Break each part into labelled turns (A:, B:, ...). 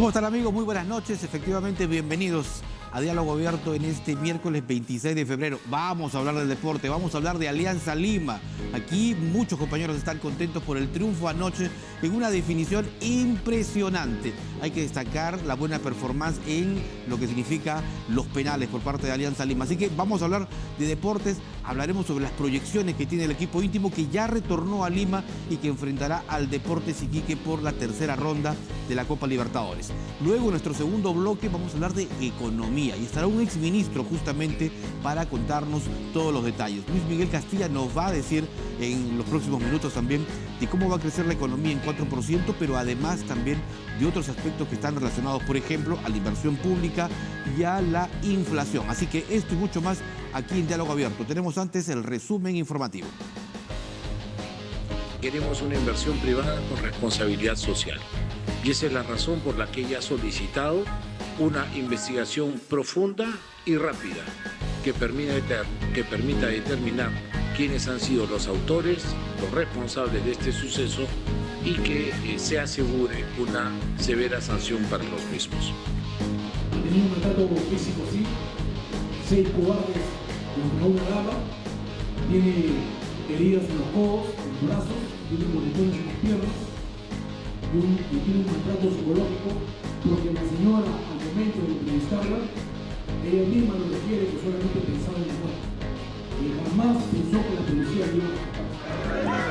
A: ¿Cómo están, amigos? Muy buenas noches. Efectivamente, bienvenidos a Diálogo Abierto en este miércoles 26 de febrero. Vamos a hablar del deporte, vamos a hablar de Alianza Lima. Aquí muchos compañeros están contentos por el triunfo anoche en una definición impresionante. Hay que destacar la buena performance en lo que significa los penales por parte de Alianza Lima. Así que vamos a hablar de deportes, hablaremos sobre las proyecciones que tiene el equipo íntimo que ya retornó a Lima y que enfrentará al Deportes Iquique por la tercera ronda de la Copa Libertadores. Luego, en nuestro segundo bloque, vamos a hablar de economía y estará un exministro justamente para contarnos todos los detalles. Luis Miguel Castilla nos va a decir en los próximos minutos también de cómo va a crecer la economía en 4%, pero además también de otros aspectos que están relacionados, por ejemplo, a la inversión pública y a la inflación. Así que esto y mucho más aquí en Diálogo Abierto. Tenemos antes el resumen informativo.
B: Queremos una inversión privada con responsabilidad social. Y esa es la razón por la que ella ha solicitado una investigación profunda y rápida que permita determinar quiénes han sido los autores, los responsables de este suceso y que se asegure una severa sanción para los mismos.
C: Tenía un maltrato físico, sí, 6 cobardes contra una dama, tiene heridas en los codos, en los brazos, tiene moretones en las piernas y tiene un maltrato psicológico porque la señora, al momento de entrevistarla, ella misma lo refiere que solamente pensaba en la muerte. Jamás pensó que la policía iba a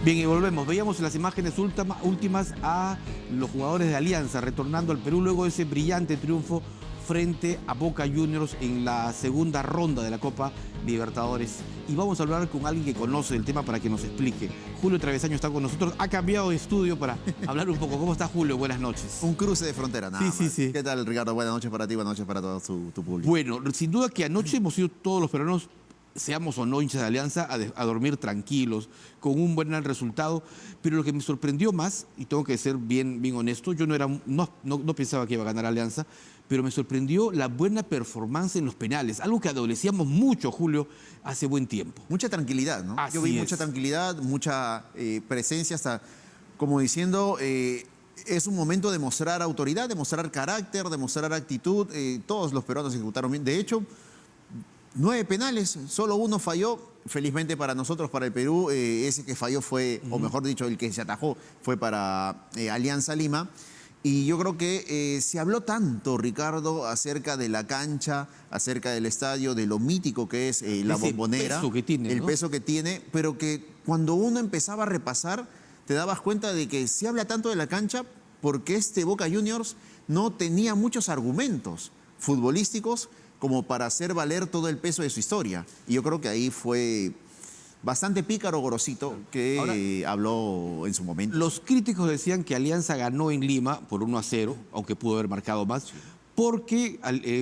A: Bien, y volvemos. Veíamos las imágenes últimas a los jugadores de Alianza retornando al Perú luego de ese brillante triunfo frente a Boca Juniors en la segunda ronda de la Copa Libertadores. Y vamos a hablar con alguien que conoce el tema para que nos explique. Julio Travesaño está con nosotros. Ha cambiado de estudio para hablar un poco. ¿Cómo está, Julio? Buenas noches.
D: Un cruce de frontera, nada más.
A: Sí.
D: ¿Qué tal, Ricardo? Buenas noches para ti, buenas noches para todo tu público.
A: Bueno, sin duda que anoche hemos sido todos los peruanos, seamos o no hinchas de Alianza, a dormir tranquilos, con un buen resultado. Pero lo que me sorprendió más, y tengo que ser bien honesto, yo no pensaba que iba a ganar Alianza, pero me sorprendió la buena performance en los penales, algo que adolecíamos mucho, Julio, hace buen tiempo.
D: Mucha tranquilidad, ¿no?
A: Así
D: Yo vi
A: es.
D: mucha tranquilidad, mucha presencia, hasta como diciendo, es un momento de mostrar autoridad, de mostrar carácter, de mostrar actitud. Todos los peruanos ejecutaron bien. De hecho, 9 penales, solo uno falló. Felizmente para nosotros, para el Perú, ese que falló fue, o mejor dicho, el que se atajó, fue para Alianza Lima. Y yo creo que se habló tanto, Ricardo, acerca de la cancha, acerca del estadio, de lo mítico que es la Bombonera.
A: El peso que tiene,
D: el
A: ¿no?
D: peso que tiene, pero que cuando uno empezaba a repasar, te dabas cuenta de que se habla tanto de la cancha porque este Boca Juniors no tenía muchos argumentos futbolísticos como para hacer valer todo el peso de su historia. Y yo creo que ahí fue bastante pícaro Gorosito, que habló en su momento.
A: Los críticos decían que Alianza ganó en Lima por 1-0, aunque pudo haber marcado más, porque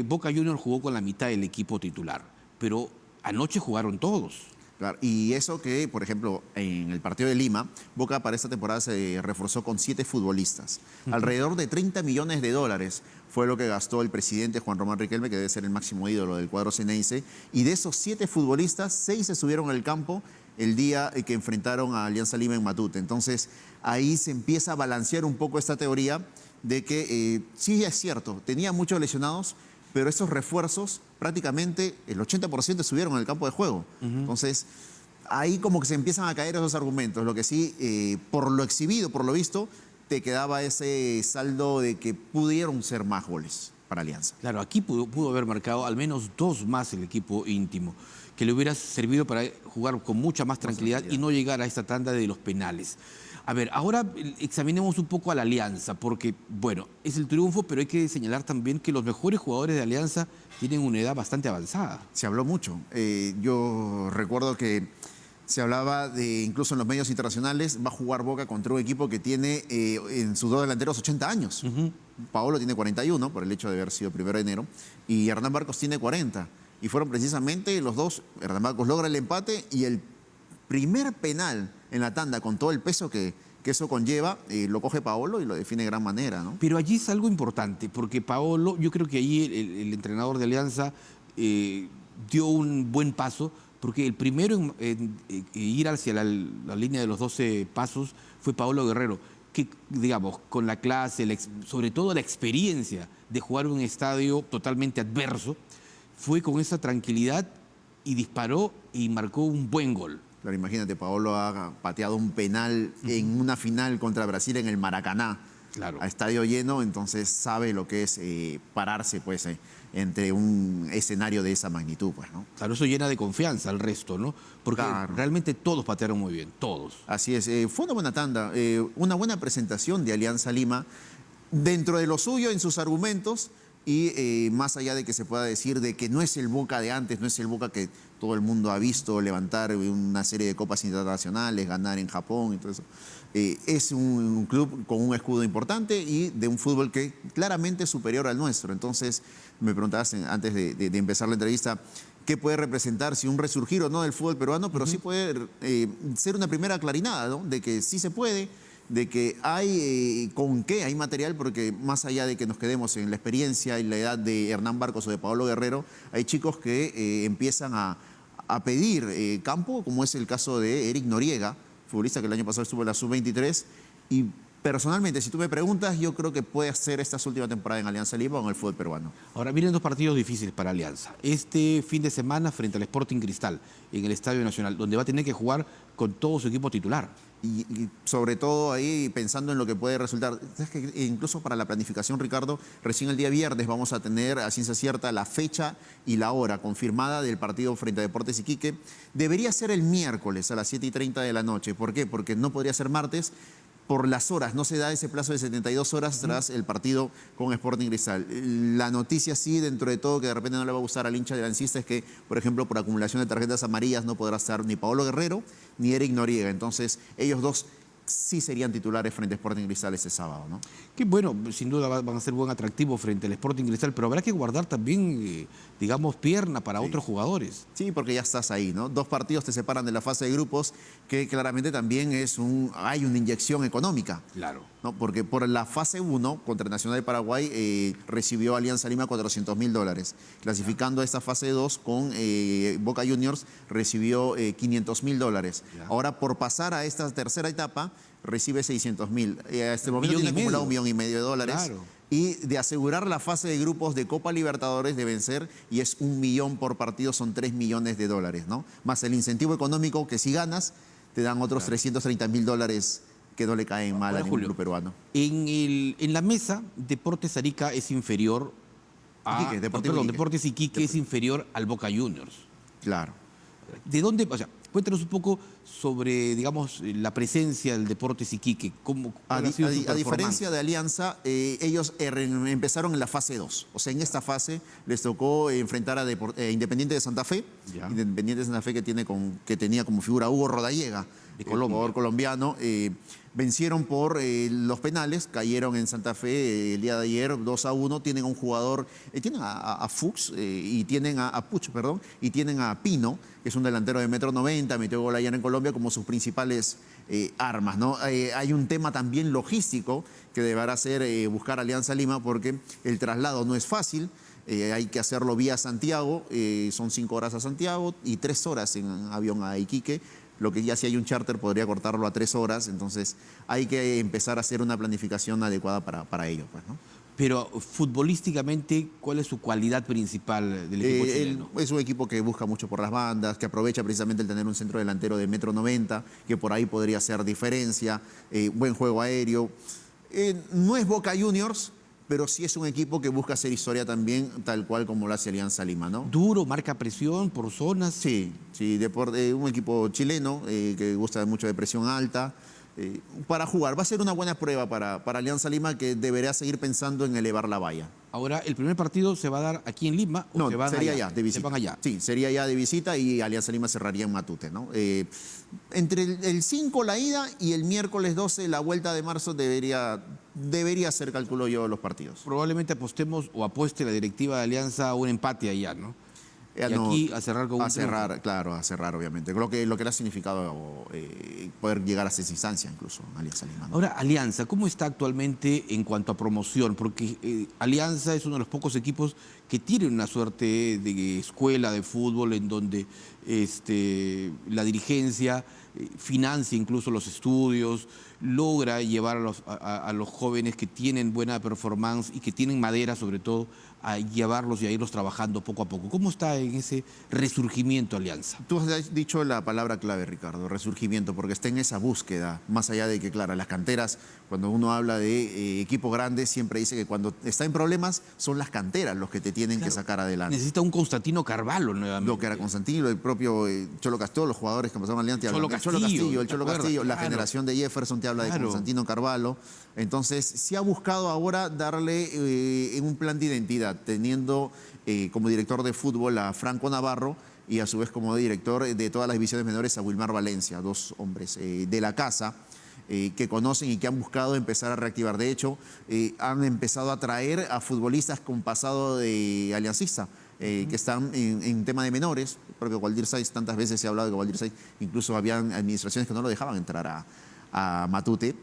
A: Boca Juniors jugó con la mitad del equipo titular. Pero anoche jugaron todos.
D: Claro, y eso que, por ejemplo, en el partido de Lima, Boca para esta temporada se reforzó con 7 futbolistas. Alrededor de 30 millones de dólares fue lo que gastó el presidente Juan Román Riquelme, que debe ser el máximo ídolo del cuadro ceneice. Y de esos 7 futbolistas, 6 se subieron al campo el día que enfrentaron a Alianza Lima en Matute. Entonces, ahí se empieza a balancear un poco esta teoría de que sí es cierto, tenía muchos lesionados, pero esos refuerzos prácticamente el 80% subieron al campo de juego. Entonces, ahí como que se empiezan a caer esos argumentos. Lo que sí, por lo exhibido, por lo visto, te quedaba ese saldo de que pudieron ser más goles para Alianza.
A: Claro, aquí pudo haber marcado al menos 2 más el equipo íntimo, que le hubiera servido para jugar con mucha más tranquilidad y no llegar a esta tanda de los penales. A ver, ahora examinemos un poco a la Alianza, porque, bueno, es el triunfo, pero hay que señalar también que los mejores jugadores de Alianza tienen una edad bastante avanzada.
D: Se habló mucho. Yo recuerdo que Se hablaba de, incluso en los medios internacionales, va a jugar Boca contra un equipo que tiene en sus dos delanteros 80 años. Paolo tiene 41, por el hecho de haber sido 1 de enero, y Hernán Barcos tiene 40. Y fueron precisamente los dos. Hernán Barcos logra el empate y el primer penal en la tanda, con todo el peso que eso conlleva, lo coge Paolo y lo define de gran manera, ¿no?
A: Pero allí es algo importante, porque Paolo, yo creo que allí el entrenador de Alianza dio un buen paso, porque el primero en ir hacia la línea de los 12 pasos fue Paolo Guerrero, que, digamos, con la clase, sobre todo la experiencia de jugar en un estadio totalmente adverso, fue con esa tranquilidad y disparó y marcó un buen gol.
D: Claro, imagínate, Paolo ha pateado un penal en una final contra Brasil en el Maracaná,
A: claro,
D: a estadio lleno, entonces sabe lo que es pararse pues, entre un escenario de esa magnitud, pues, ¿no?
A: Claro, eso llena de confianza al resto, ¿no? Porque
D: claro,
A: realmente todos patearon muy bien, todos.
D: Así es, fue una buena tanda, una buena presentación de Alianza Lima, dentro de lo suyo en sus argumentos, y más allá de que se pueda decir de que no es el Boca de antes, no es el Boca que todo el mundo ha visto levantar una serie de copas internacionales, ganar en Japón y todo eso. Es un club con un escudo importante y de un fútbol que claramente es superior al nuestro. Entonces, me preguntabas antes de empezar la entrevista, ¿qué puede representar si un resurgir o no del fútbol peruano? Pero sí puede ser una primera clarinada, ¿no? De que sí se puede, de que hay con qué, hay material, porque más allá de que nos quedemos en la experiencia y la edad de Hernán Barcos o de Paolo Guerrero, hay chicos que empiezan a pedir campo, como es el caso de Eric Noriega, futbolista que el año pasado estuvo en la Sub-23, y personalmente, si tú me preguntas, yo creo que puede hacer esta última temporada en Alianza Lima o en el fútbol peruano.
A: Ahora vienen dos partidos difíciles para Alianza. Este fin de semana frente al Sporting Cristal, en el Estadio Nacional, donde va a tener que jugar con todo su equipo titular.
D: Y sobre todo ahí pensando en lo que puede resultar. Es que incluso para la planificación, Ricardo, recién el día viernes vamos a tener a ciencia cierta la fecha y la hora confirmada del partido frente a Deportes Iquique. Debería ser el miércoles a las 7:30 de la noche. ¿Por qué? Porque no podría ser martes. Por las horas, no se da ese plazo de 72 horas tras el partido con Sporting Cristal. La noticia sí, dentro de todo, que de repente no le va a gustar al hincha de Lancista, es que, por ejemplo, por acumulación de tarjetas amarillas no podrá estar ni Paolo Guerrero ni Eric Noriega. Entonces, ellos dos sí serían titulares frente a Sporting Cristal ese sábado, ¿no?
A: Que bueno, sin duda van a ser buen atractivo frente al Sporting Cristal, pero habrá que guardar también, digamos, pierna para otros jugadores.
D: Sí, porque ya estás ahí, ¿no? 2 partidos te separan de la fase de grupos, que claramente también hay una inyección económica.
A: Claro.
D: ¿No? Porque por la fase 1 contra Nacional de Paraguay recibió Alianza Lima $400.000. Clasificando a esta fase 2 con Boca Juniors recibió $500.000. Ahora, por pasar a esta tercera etapa, recibe $600.000. A este momento tiene acumulado $1,5 millones.
A: Claro.
D: Y de asegurar la fase de grupos de Copa Libertadores de vencer, y es $1 millón por partido, son $3 millones, ¿no? Más el incentivo económico que si ganas, te dan otros $330.000 que no le caen mal a ningún club peruano.
A: En la mesa, Deportes Arica es inferior a...
D: Iquique,
A: Deportes Iquique es inferior al Boca Juniors.
D: Claro.
A: ¿De dónde? O sea, cuéntanos un poco sobre, digamos, la presencia del Deportes Iquique.
D: A diferencia de Alianza, ellos empezaron en la fase 2. O sea, en esta fase les tocó enfrentar a Independiente de Santa Fe.
A: Ya.
D: Independiente de Santa Fe que tenía como figura Hugo Rodallega,
A: de
D: el jugador colombiano. Vencieron por los penales, cayeron en Santa Fe el día de ayer 2-1. Tienen a un jugador, tienen a Fuchs y tienen a Puch, perdón, y tienen a Pino, que es un delantero de 1,90 m, metió gol ayer en Colombia, como sus principales armas, ¿no? Hay un tema también logístico que deberá ser buscar Alianza Lima, porque el traslado no es fácil. Hay que hacerlo vía Santiago, son 5 horas a Santiago y 3 horas en avión a Iquique. Lo que ya si hay un charter podría cortarlo a 3 horas, entonces hay que empezar a hacer una planificación adecuada para ello, pues, ¿no?
A: Pero futbolísticamente, ¿cuál es su cualidad principal del equipo chileno?
D: Es un equipo que busca mucho por las bandas, que aprovecha precisamente el tener un centro delantero de 1,90 m, que por ahí podría hacer diferencia, buen juego aéreo. No es Boca Juniors, pero sí es un equipo que busca hacer historia también, tal cual como lo hace Alianza Lima, ¿no?
A: Duro, marca presión por zonas.
D: Sí, un equipo chileno que gusta mucho de presión alta. Para jugar, va a ser una buena prueba para Alianza Lima, que deberá seguir pensando en elevar la valla.
A: Ahora, ¿el primer partido se va a dar aquí en Lima o
D: No,
A: se van
D: sería
A: allá?
D: ya, de visita.
A: Se van allá.
D: Sí, sería ya de visita y Alianza Lima cerraría en Matute, ¿no? Entre el 5 la ida y el miércoles 12 la vuelta de marzo debería ser, calculo yo, los partidos.
A: Probablemente apostemos o apueste la directiva de Alianza a un empate allá, ¿no? Y aquí a cerrar con un
D: cerrar,
A: triunfo.
D: claro, a cerrar, obviamente. Lo que le ha significado poder llegar a esa instancia, incluso, Alianza Lima, ¿no?
A: Ahora, Alianza, ¿cómo está actualmente en cuanto a promoción? Porque Alianza es uno de los pocos equipos que tiene una suerte de escuela de fútbol en donde la dirigencia financia incluso los estudios, logra llevar a los jóvenes que tienen buena performance y que tienen madera sobre todo, a llevarlos y a irlos trabajando poco a poco. ¿Cómo está en ese resurgimiento Alianza?
D: Tú has dicho la palabra clave, Ricardo, resurgimiento, porque está en esa búsqueda, más allá de que, claro, las canteras, cuando uno habla de equipo grande, siempre dice que cuando está en problemas son las canteras los que te tienen que sacar adelante.
A: Necesita un Constantino Carvalho nuevamente.
D: Lo que era Constantino, el propio Cholo Castillo, los jugadores que pasaron a Alianza,
A: Cholo Castillo,
D: el Cholo Castillo, la
A: claro.
D: generación de Jefferson te habla de Constantino Carvalho. Entonces, se ha buscado ahora darle un plan de identidad, teniendo como director de fútbol a Franco Navarro y a su vez como director de todas las divisiones menores a Wilmar Valencia, dos hombres de la casa que conocen y que han buscado empezar a reactivar. De hecho, han empezado a traer a futbolistas con pasado de aliancista, que están en tema de menores. El propio Waldir Saiz, tantas veces se ha hablado de que Waldir Saiz, incluso habían administraciones que no lo dejaban entrar a Matute.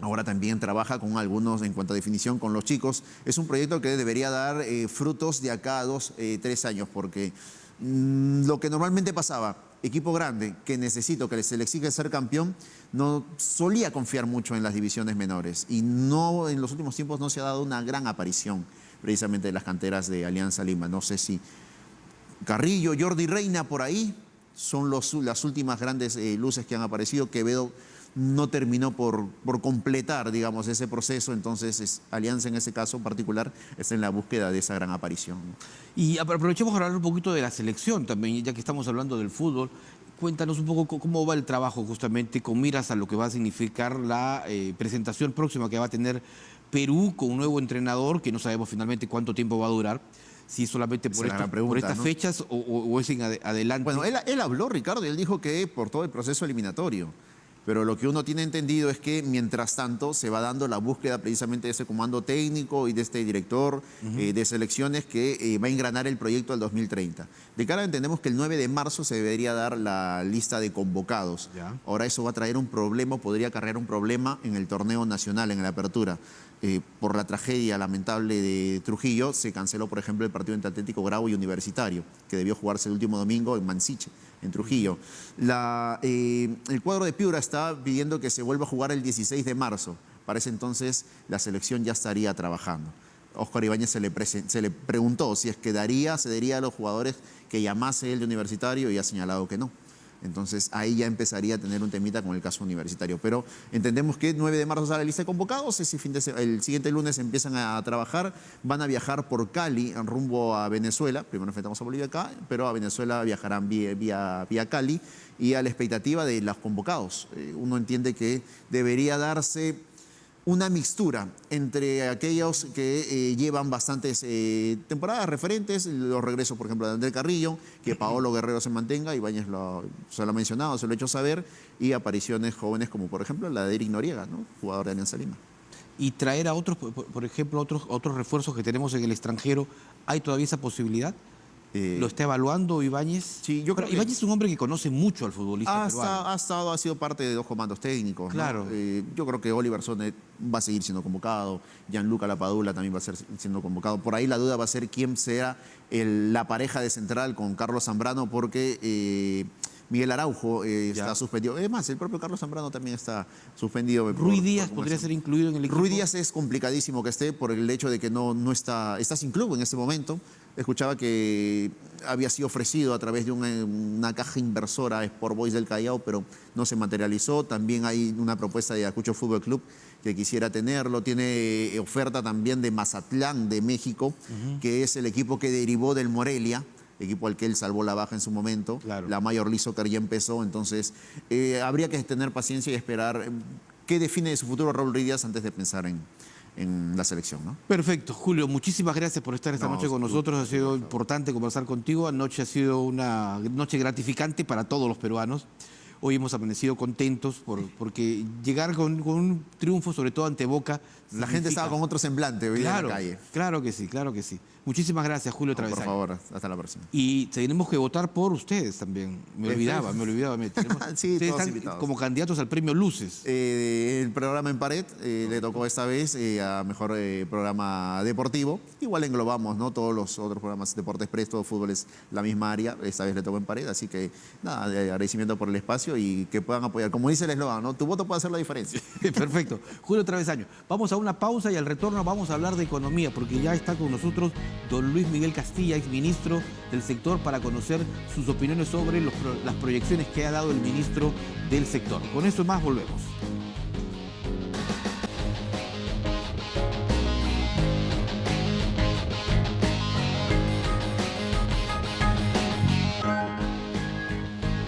D: Ahora también trabaja con algunos en cuanto a definición con los chicos. Es un proyecto que debería dar frutos de acá a 2, 3 años, porque lo que normalmente pasaba, equipo grande que que se le exige ser campeón, no solía confiar mucho en las divisiones menores y no, en los últimos tiempos no se ha dado una gran aparición precisamente de las canteras de Alianza Lima. No sé si Carrillo, Jordi Reina por ahí son las últimas grandes luces que han aparecido. Quevedo no terminó por completar, digamos, ese proceso, entonces Alianza en ese caso particular está en la búsqueda de esa gran aparición, ¿no?
A: Y aprovechemos para hablar un poquito de la selección también, ya que estamos hablando del fútbol. Cuéntanos un poco cómo va el trabajo justamente con miras a lo que va a significar la presentación próxima que va a tener Perú con un nuevo entrenador, que no sabemos finalmente cuánto tiempo va a durar, si es solamente por estas
D: ¿no?
A: fechas o es en adelante.
D: Bueno, él habló, Ricardo, y él dijo que por todo el proceso eliminatorio. Pero lo que uno tiene entendido es que, mientras tanto, se va dando la búsqueda precisamente de ese comando técnico y de este director de selecciones que va a engranar el proyecto al 2030. De cara, entendemos que el 9 de marzo se debería dar la lista de convocados.
A: Ya.
D: Ahora eso va a traer un problema, podría acarrear un problema en el torneo nacional, en la apertura. Por la tragedia lamentable de Trujillo, se canceló, por ejemplo, el partido entre Atlético Grau y Universitario, que debió jugarse el último domingo en Mansiche, en Trujillo. El cuadro de Piura está pidiendo que se vuelva a jugar el 16 de marzo. Para ese entonces la selección ya estaría trabajando. Óscar Ibáñez se le preguntó si es que cedería a los jugadores que llamase él de Universitario, y ha señalado que no. Entonces ahí ya empezaría a tener un temita con el caso Universitario. Pero entendemos que el 9 de marzo sale la lista de convocados, el siguiente lunes empiezan a trabajar, van a viajar por Cali en rumbo a Venezuela. Primero enfrentamos a Bolivia acá, pero a Venezuela viajarán vía Cali, y a la expectativa de los convocados. Uno entiende que debería darse una mixtura entre aquellos que llevan bastantes temporadas referentes, los regresos, por ejemplo, de Andrés Carrillo, que Paolo Guerrero se mantenga, Ibáñez se lo ha mencionado, se lo ha hecho saber, y apariciones jóvenes como, por ejemplo, la de Eric Noriega, ¿no? Jugador de Alianza Lima.
A: Y traer a otros, por ejemplo, otros refuerzos que tenemos en el extranjero, ¿hay todavía esa posibilidad? ¿Lo está evaluando Ibáñez?
D: Sí, yo creo que
A: Ibáñez es un hombre que conoce mucho al futbolista peruano.
D: Ha sido parte de 2 comandos técnicos, ¿no?
A: Claro.
D: Yo creo que Oliver Sonet va a seguir siendo convocado, Gianluca Lapadula también va a ser siendo convocado. Por ahí la duda va a ser quién sea la pareja de central con Carlos Zambrano, porque Miguel Araujo está suspendido. Es más, el propio Carlos Zambrano también está suspendido.
A: Ruiz Díaz podría ser incluido en el equipo.
D: Ruiz Díaz es complicadísimo que esté por el hecho de que no está sin club en este momento. Escuchaba que había sido ofrecido a través de una caja inversora a Sport Boys del Callao, pero no se materializó. También hay una propuesta de Ayacucho Fútbol Club que quisiera tenerlo. Tiene oferta también de Mazatlán, de México, que es el equipo que derivó del Morelia, equipo al que él salvó la baja en su momento.
A: Claro.
D: La Major League Soccer ya empezó, entonces habría que tener paciencia y esperar qué define de su futuro Raúl Ruiz Díaz antes de pensar en la selección, ¿no?
A: Perfecto. Julio, muchísimas gracias por estar esta noche con nosotros. Ha sido importante conversar contigo. Anoche ha sido una noche gratificante para todos los peruanos. Hoy hemos amanecido contentos porque llegar con un triunfo, sobre todo ante Boca.
D: La gente estaba con otro semblante hoy día en la calle.
A: Claro que sí, claro que sí. Muchísimas gracias, Julio Travesaño.
D: Por favor, hasta la próxima.
A: Y tenemos que votar por ustedes también. Me olvidaba.
D: Sí,
A: ustedes
D: todos
A: están
D: invitados.
A: como candidatos al premio Luces.
D: El programa En Pared le tocó esta vez a mejor programa deportivo. Igual englobamos, ¿no? Todos los otros programas, Deporte Express, todo fútbol es la misma área. Esta vez le tocó En Pared, así que nada, de agradecimiento por el espacio y que puedan apoyar. Como dice el eslogan, ¿no? Tu voto puede hacer la diferencia.
A: Perfecto. Julio Travesaño. Vamos a una pausa y al retorno vamos a hablar de economía, porque ya está con nosotros don Luis Miguel Castilla, exministro del sector, para conocer sus opiniones sobre las proyecciones que ha dado el ministro del sector. Con eso más volvemos.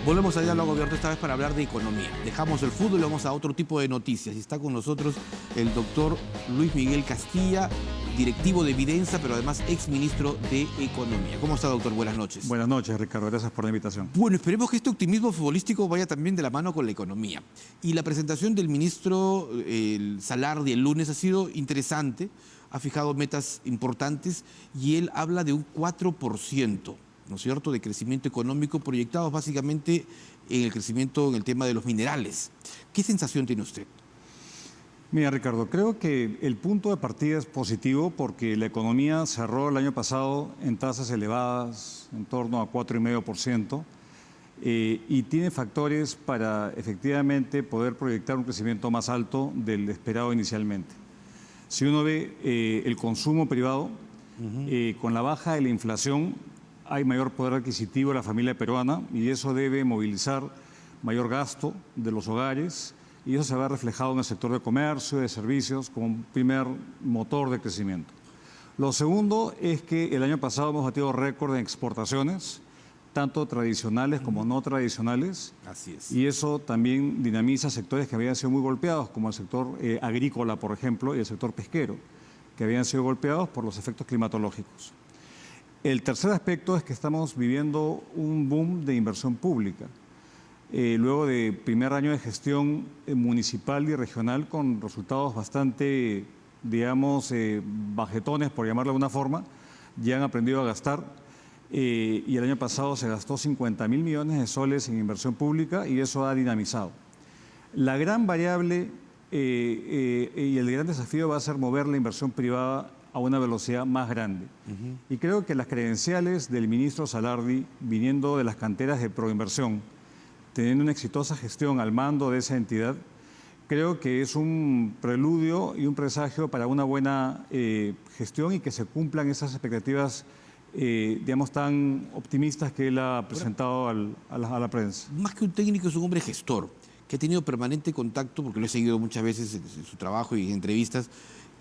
A: Volvemos a Diálogo Abierto, esta vez para hablar de economía. Dejamos el fútbol y vamos a otro tipo de noticias. Y está con nosotros el doctor Luis Miguel Castilla, directivo de Vidensa, pero además exministro de Economía. ¿Cómo está, doctor? Buenas noches.
E: Buenas noches, Ricardo. Gracias por la invitación.
A: Bueno, esperemos que este optimismo futbolístico vaya también de la mano con la economía. Y la presentación del ministro Salardi el lunes ha sido interesante. Ha fijado metas importantes y él habla de un 4%. ¿No es cierto?, de crecimiento económico proyectados básicamente en el crecimiento en el tema de los minerales. ¿Qué sensación tiene usted?
E: Mira, Ricardo, creo que el punto de partida es positivo porque la economía cerró el año pasado en tasas elevadas, en torno a 4,5%, y tiene factores para efectivamente poder proyectar un crecimiento más alto del esperado inicialmente. Si uno ve el consumo privado, con la baja de la inflación, hay mayor poder adquisitivo de la familia peruana y eso debe movilizar mayor gasto de los hogares y eso se va reflejado en el sector de comercio, de servicios, como un primer motor de crecimiento. Lo segundo es que el año pasado hemos batido récord en exportaciones, tanto tradicionales como no tradicionales.
A: Así es.
E: Y eso también dinamiza sectores que habían sido muy golpeados, como el sector agrícola, por ejemplo, y el sector pesquero, que habían sido golpeados por los efectos climatológicos. El tercer aspecto es que estamos viviendo un boom de inversión pública. Luego de primer año de gestión municipal y regional con resultados bastante, digamos, bajetones, por llamarlo de alguna forma, ya han aprendido a gastar y el año pasado se gastó 50.000 millones de soles en inversión pública y eso ha dinamizado. La gran variable y el gran desafío va a ser mover la inversión privada a una velocidad más grande. Y creo que las credenciales del ministro Salardi, viniendo de las canteras de Proinversión, teniendo una exitosa gestión al mando de esa entidad, creo que es un preludio y un presagio para una buena gestión y que se cumplan esas expectativas, digamos, tan optimistas que él ha presentado a la prensa.
A: Más que un técnico, es un hombre gestor, que ha tenido permanente contacto, porque lo he seguido muchas veces en su trabajo y en entrevistas,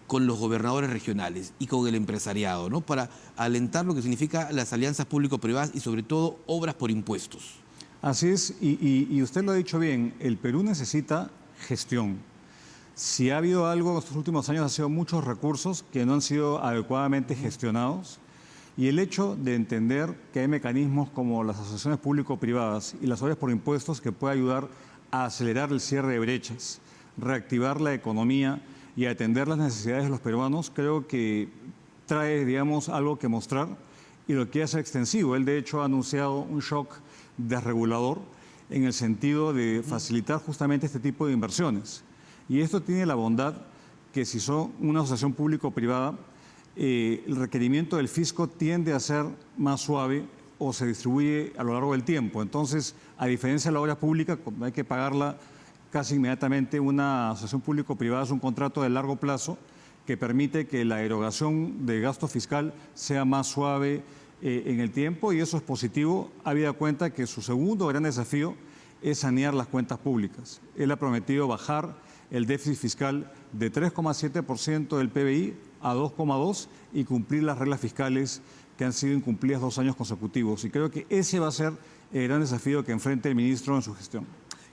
A: con los gobernadores regionales y con el empresariado, ¿no?, para alentar lo que significa las alianzas público-privadas y sobre todo obras por impuestos.
E: Así es, y usted lo ha dicho bien, el Perú necesita gestión. Si ha habido algo en estos últimos años, ha sido muchos recursos que no han sido adecuadamente gestionados y el hecho de entender que hay mecanismos como las asociaciones público-privadas y las obras por impuestos que pueden ayudar a acelerar el cierre de brechas, reactivar la economía y atender las necesidades de los peruanos, creo que trae, digamos, algo que mostrar y lo quiere hacer extensivo. Él, de hecho, ha anunciado un shock desregulador en el sentido de facilitar justamente este tipo de inversiones. Y esto tiene la bondad que si son una asociación público-privada, el requerimiento del fisco tiende a ser más suave o se distribuye a lo largo del tiempo. Entonces, a diferencia de la obra pública, hay que pagarla casi inmediatamente. Una asociación público-privada es un contrato de largo plazo que permite que la erogación de gasto fiscal sea más suave en el tiempo y eso es positivo, habida cuenta que su segundo gran desafío es sanear las cuentas públicas. Él ha prometido bajar el déficit fiscal de 3,7% del PBI a 2,2% y cumplir las reglas fiscales que han sido incumplidas 2 años consecutivos. Y creo que ese va a ser el gran desafío que enfrente el ministro en su gestión.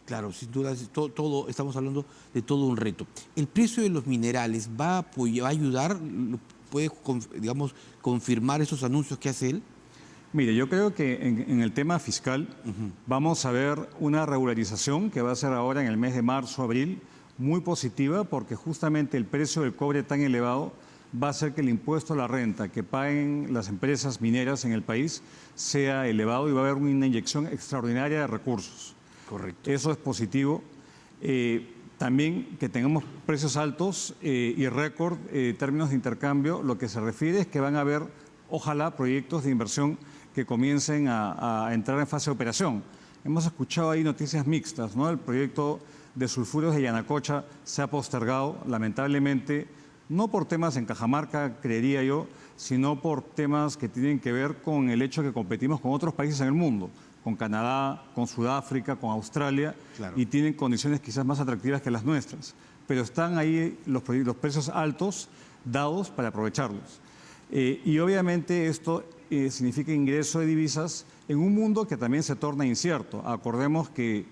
A: Claro, sin duda, estamos hablando de todo un reto. ¿El precio de los minerales va a ayudar? ¿Puede, digamos, confirmar esos anuncios que hace él?
E: Mire, yo creo que en el tema fiscal vamos a ver una regularización que va a ser ahora en el mes de marzo, abril, muy positiva, porque justamente el precio del cobre tan elevado va a hacer que el impuesto a la renta que paguen las empresas mineras en el país sea elevado y va a haber una inyección extraordinaria de recursos.
A: Correcto.
E: Eso es positivo. También que tengamos precios altos y récord términos de intercambio, lo que se refiere es que van a haber, ojalá, proyectos de inversión que comiencen a entrar en fase de operación. Hemos escuchado ahí noticias mixtas, ¿no? El proyecto de sulfuros de Yanacocha se ha postergado, lamentablemente, no por temas en Cajamarca, creería yo, sino por temas que tienen que ver con el hecho de que competimos con otros países en el mundo, con Canadá, con Sudáfrica, con Australia,
A: claro,
E: y tienen condiciones quizás más atractivas que las nuestras. Pero están ahí los precios altos dados para aprovecharlos. Y obviamente esto significa ingreso de divisas en un mundo que también se torna incierto. Acordemos que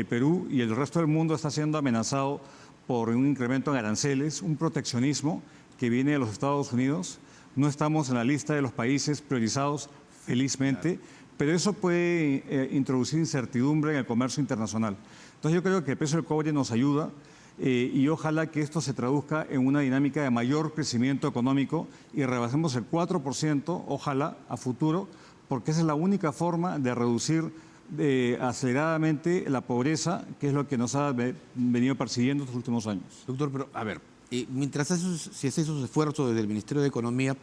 E: Perú y el resto del mundo está siendo amenazado por un incremento en aranceles, un proteccionismo que viene de los Estados Unidos. No estamos en la lista de los países priorizados, felizmente, claro, pero eso puede introducir incertidumbre en el comercio internacional. Entonces yo creo que el precio del cobre nos ayuda y ojalá que esto se traduzca en una dinámica de mayor crecimiento económico y rebasemos el 4%, ojalá, a futuro, porque esa es la única forma de reducir aceleradamente la pobreza, que es lo que nos ha venido persiguiendo estos últimos años.
A: Doctor, pero a ver, mientras se hace esos esfuerzos desde el Ministerio de Economía,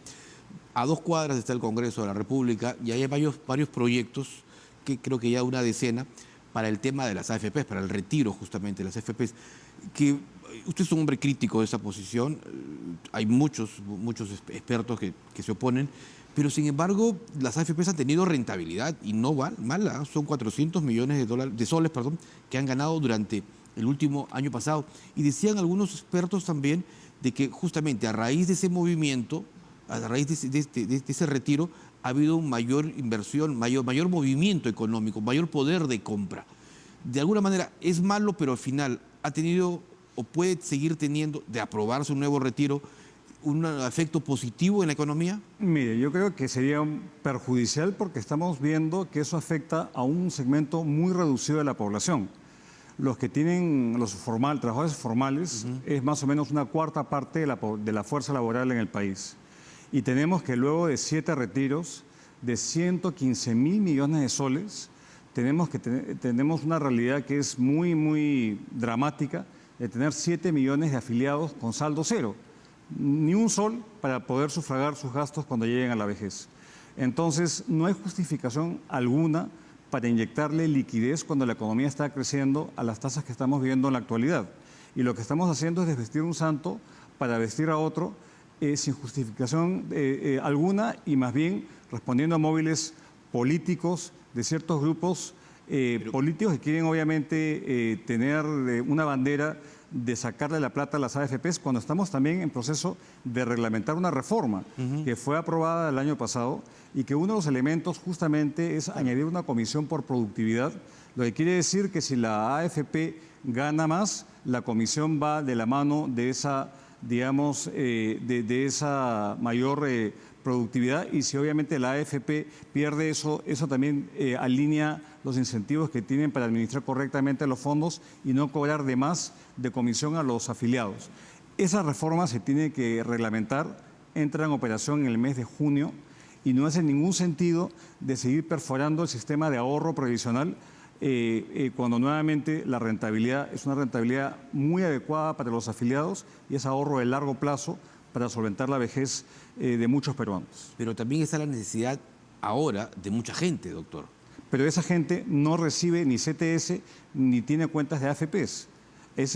A: a 2 cuadras está el Congreso de la República y hay varios proyectos, que creo que ya una decena, para el tema de las AFPs, para el retiro justamente de las AFPs, que usted es un hombre crítico de esa posición, hay muchos expertos que se oponen, pero sin embargo las AFPs han tenido rentabilidad y no mala, son 400 millones de soles que han ganado durante el último año pasado. Y decían algunos expertos también de que justamente a raíz de ese movimiento, a raíz de ese retiro, ha habido mayor inversión, mayor movimiento económico, mayor poder de compra. De alguna manera es malo, pero al final ha tenido o puede seguir teniendo, de aprobarse un nuevo retiro, un efecto positivo en la economía.
E: Mire, yo creo que sería perjudicial porque estamos viendo que eso afecta a un segmento muy reducido de la población. Los que tienen trabajadores formales es más o menos una cuarta parte de la fuerza laboral en el país. Y tenemos que luego de 7 retiros de 115.000 millones de soles, tenemos una realidad que es muy, muy dramática, de tener 7 millones de afiliados con saldo cero. Ni un sol para poder sufragar sus gastos cuando lleguen a la vejez. Entonces, no hay justificación alguna para inyectarle liquidez cuando la economía está creciendo a las tasas que estamos viendo en la actualidad. Y lo que estamos haciendo es desvestir un santo para vestir a otro sin justificación alguna y más bien respondiendo a móviles políticos de ciertos grupos políticos que quieren obviamente tener una bandera de sacarle la plata a las AFPs cuando estamos también en proceso de reglamentar una reforma que fue aprobada el año pasado y que uno de los elementos justamente es añadir una comisión por productividad, lo que quiere decir que si la AFP gana más, la comisión va de la mano de esa, digamos, de esa mayor productividad y si obviamente la AFP pierde eso también alinea los incentivos que tienen para administrar correctamente los fondos y no cobrar de más de comisión a los afiliados. Esa reforma se tiene que reglamentar, entra en operación en el mes de junio y no hace ningún sentido de seguir perforando el sistema de ahorro previsional cuando nuevamente la rentabilidad es una rentabilidad muy adecuada para los afiliados y es ahorro de largo plazo para solventar la vejez de muchos peruanos.
A: Pero también está la necesidad ahora de mucha gente, doctor.
E: Pero esa gente no recibe ni CTS ni tiene cuentas de AFPs.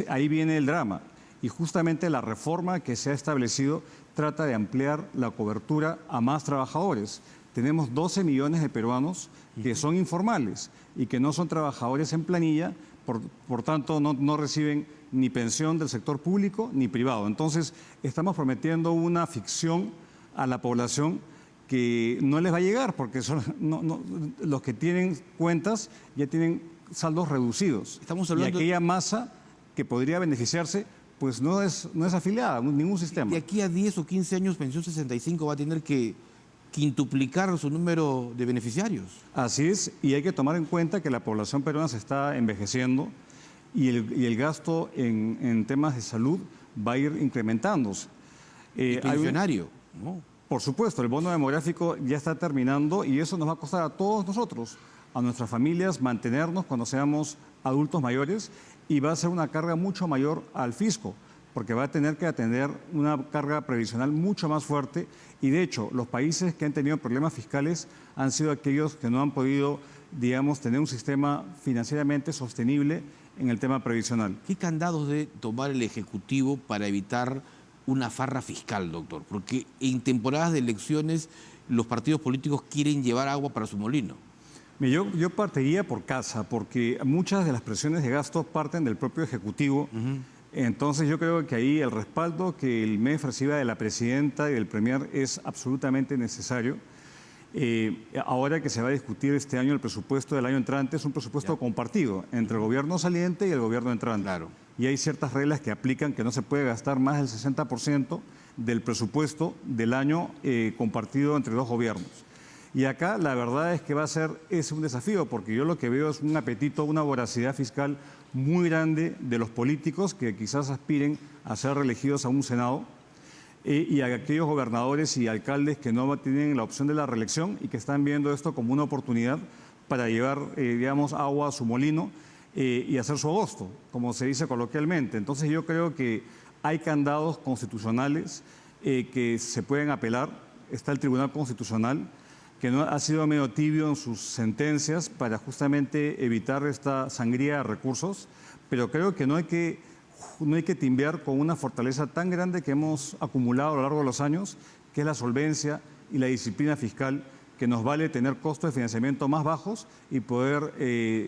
E: Ahí viene el drama. Y justamente la reforma que se ha establecido trata de ampliar la cobertura a más trabajadores. Tenemos 12 millones de peruanos que son informales y que no son trabajadores en planilla, por tanto no reciben ni pensión del sector público ni privado. Entonces, estamos prometiendo una ficción a la población que no les va a llegar, porque los que tienen cuentas ya tienen saldos reducidos.
A: Estamos hablando-
E: Y aquella masa que podría beneficiarse, pues no es afiliada a ningún sistema.
A: De aquí a 10 o 15 años, Pensión 65 va a tener que quintuplicar su número de beneficiarios.
E: Así es, y hay que tomar en cuenta que la población peruana se está envejeciendo y el gasto en temas de salud va a ir incrementándose.
A: Y
E: Hay un-
A: pensionario, ¿no?
E: Por supuesto, el bono demográfico ya está terminando y eso nos va a costar a todos nosotros, a nuestras familias, mantenernos cuando seamos adultos mayores y va a ser una carga mucho mayor al fisco, porque va a tener que atender una carga previsional mucho más fuerte y de hecho los países que han tenido problemas fiscales han sido aquellos que no han podido, digamos, tener un sistema financieramente sostenible en el tema previsional.
A: ¿Qué candados debe tomar el Ejecutivo para evitar una farra fiscal, doctor? Porque en temporadas de elecciones los partidos políticos quieren llevar agua para su molino.
E: Mira, yo partiría por casa, porque muchas de las presiones de gasto parten del propio Ejecutivo. Entonces yo creo que ahí el respaldo que el MEF reciba de la Presidenta y del Premier es absolutamente necesario. Ahora que se va a discutir este año el presupuesto del año entrante, es un presupuesto compartido entre el gobierno saliente y el gobierno entrante.
A: Claro.
E: Y hay ciertas reglas que aplican que no se puede gastar más del 60% del presupuesto del año compartido entre dos gobiernos. Y acá la verdad es que es un desafío, porque yo lo que veo es un apetito, una voracidad fiscal muy grande de los políticos que quizás aspiren a ser reelegidos a un Senado y a aquellos gobernadores y alcaldes que no tienen la opción de la reelección y que están viendo esto como una oportunidad para llevar, digamos, agua a su molino y hacer su agosto, como se dice coloquialmente. Entonces yo creo que hay candados constitucionales que se pueden apelar. Está el Tribunal Constitucional, que no ha sido medio tibio en sus sentencias para justamente evitar esta sangría de recursos, pero creo que no hay que timbear con una fortaleza tan grande que hemos acumulado a lo largo de los años, que es la solvencia y la disciplina fiscal, que nos vale tener costos de financiamiento más bajos y poder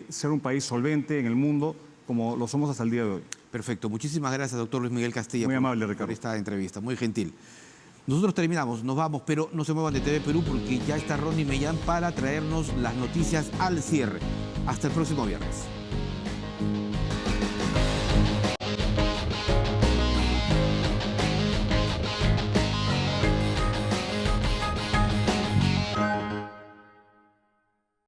E: ser un país solvente en el mundo como lo somos hasta el día de hoy.
A: Perfecto. Muchísimas gracias, doctor Luis Miguel Castilla.
E: Muy amable,
A: por
E: Ricardo.
A: esta entrevista. Muy gentil. Nosotros terminamos, nos vamos, pero no se muevan de TV Perú porque ya está Ronnie Mellán para traernos las noticias al cierre. Hasta el próximo viernes.